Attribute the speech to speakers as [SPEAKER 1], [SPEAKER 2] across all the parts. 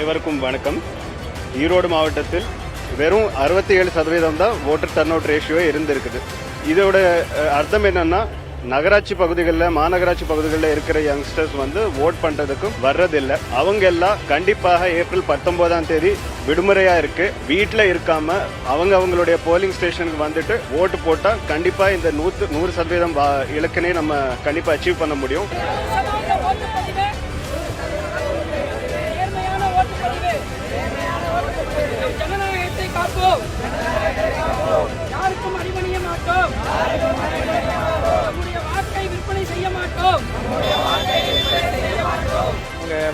[SPEAKER 1] அனைவருக்கும் வணக்கம். ஈரோடு மாவட்டத்தில் வெறும் 67% தான் ஓட்டர் டர்ன் அவுட் ரேஷியோ இருந்திருக்குது. இதோட அர்த்தம் என்னன்னா, நகராட்சி பகுதிகளில் மாநகராட்சி பகுதிகளில் இருக்கிற யங்ஸ்டர்ஸ் ஓட் பண்றதுக்கும் வர்றதில்லை. அவங்க எல்லாம் கண்டிப்பாக ஏப்ரல் 19ஆம் தேதி விடுமுறையா இருக்கு, வீட்டில் இருக்காம அவங்களுடைய போலிங் ஸ்டேஷனுக்கு வந்துட்டு ஓட்டு போட்டா கண்டிப்பா இந்த 100% இலக்கினை நம்ம கண்டிப்பா அச்சீவ் பண்ண முடியும்.
[SPEAKER 2] யாருக்கும் அடிபணிய மாட்டோம். நம்முடைய வாக்கை விற்பனை செய்ய மாட்டோம்.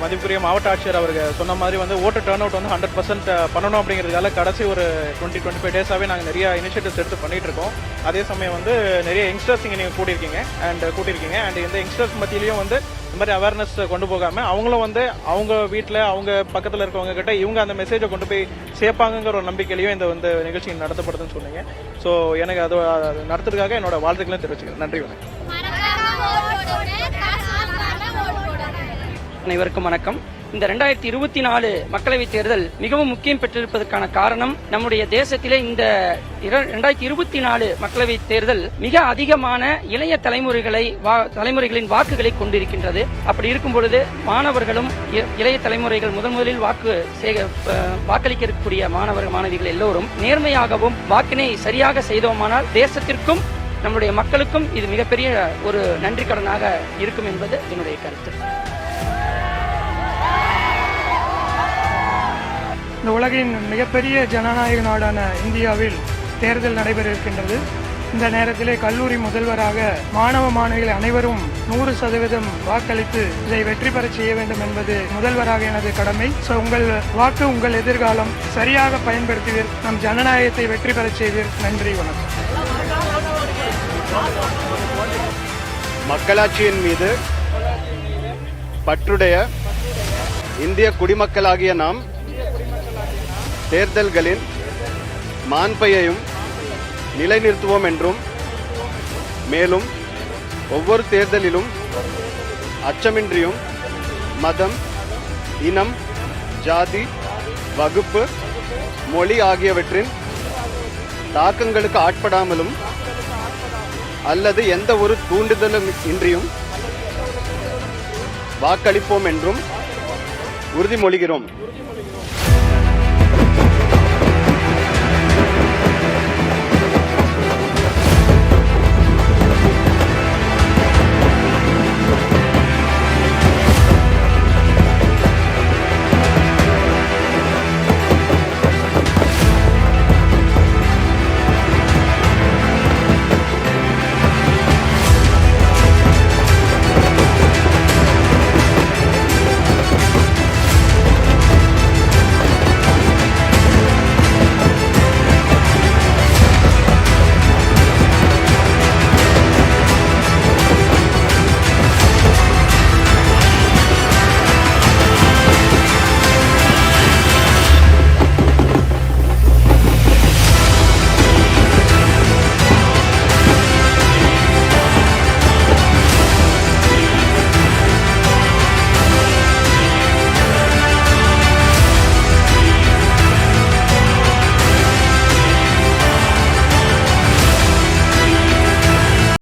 [SPEAKER 3] மதிப்புக்குரிய மாவட்ட ஆட்சியர் அவர்கள் சொன்ன மாதிரி ஓட்டர் டர்ன் அவுட் 100% பண்ணணும் அப்படிங்கிறதுக்காக கடைசி ஒரு 20-25 டேஸாகவே நாங்கள் நிறைய இனிஷியேட்டிவ்ஸ் எடுத்து பண்ணிட்டு இருக்கோம். அதே சமயம் நிறைய யங்ஸ்டர்ஸ் இங்கே நீங்கள் கூட்டியிருக்கீங்க அண்ட் இந்த யங்ஸ்டர்ஸ் மத்தியிலையும் இந்த மாதிரி அவேர்னஸ் கொண்டு போகாமல் அவங்களும் அவங்க வீட்டில் அவங்க பக்கத்தில் இருக்கவங்க கிட்ட இவங்க அந்த மெசேஜை கொண்டு போய் சேர்ப்பாங்கிற ஒரு நம்பிக்கையிலையும் இந்த நிகழ்ச்சி நடத்தப்படுதுன்னு சொன்னீங்க. ஸோ எனக்கு அது நடத்துறதுக்காக என்னோட வாழ்த்துக்களையும் தெரிவிச்சுக்கிறேன். நன்றி.
[SPEAKER 4] அனைவருக்கும் வணக்கம். இந்த 2024 மக்களவைத் தேர்தல் மிகவும் முக்கியம் பெற்றிருப்பதற்கான காரணம், நம்முடைய தேசத்திலே இந்த 2024 மக்களவைத் தேர்தல் மிக அதிகமான இளைய தலைமுறைகளின் வாக்குகளை கொண்டிருக்கின்றது. அப்படி இருக்கும் பொழுது மாணவர்களும் இளைய தலைமுறைகள் முதலில் வாக்களிக்க இருக்கக்கூடிய மாணவிகள் எல்லோரும் நேர்மையாகவும் வாக்கினை சரியாக செய்தோமானால் தேசத்திற்கும் நம்முடைய மக்களுக்கும் இது மிகப்பெரிய ஒரு நன்றி கடனாக இருக்கும் என்பது என்னுடைய கருத்து.
[SPEAKER 5] இந்த உலகின் மிகப்பெரிய ஜனநாயக நாடான இந்தியாவில் தேர்தல் நடைபெற இருக்கின்றது. இந்த நேரத்திலே கல்லூரி முதல்வராக மாணவ மாணவிகள் அனைவரும் 100% வாக்களித்து இதை வெற்றி பெற செய்ய வேண்டும் என்பது முதல்வராக எனது கடமை. உங்கள் வாக்கு உங்கள் எதிர்காலம். சரியாக பயன்படுத்துவீர், நம் ஜனநாயகத்தை வெற்றி பெற செய்வீர். நன்றி, வணக்கம்.
[SPEAKER 1] மக்களாட்சியின் மீது பற்றுடைய இந்திய குடிமக்களாகிய நாம் தேர்தல்களின் மாண்பையையும் நிலைநிறுத்துவோம் என்றும், மேலும் ஒவ்வொரு தேர்தலிலும் அச்சமின்றியும் மதம், இனம், ஜாதி, வகுப்பு, மொழி ஆகியவற்றின் தாக்கங்களுக்கு ஆட்படாமலும் அல்லது எந்த ஒரு தூண்டுதலும் இன்றியும் வாக்களிப்போம் என்றும் உறுதிமொழிகிறோம்.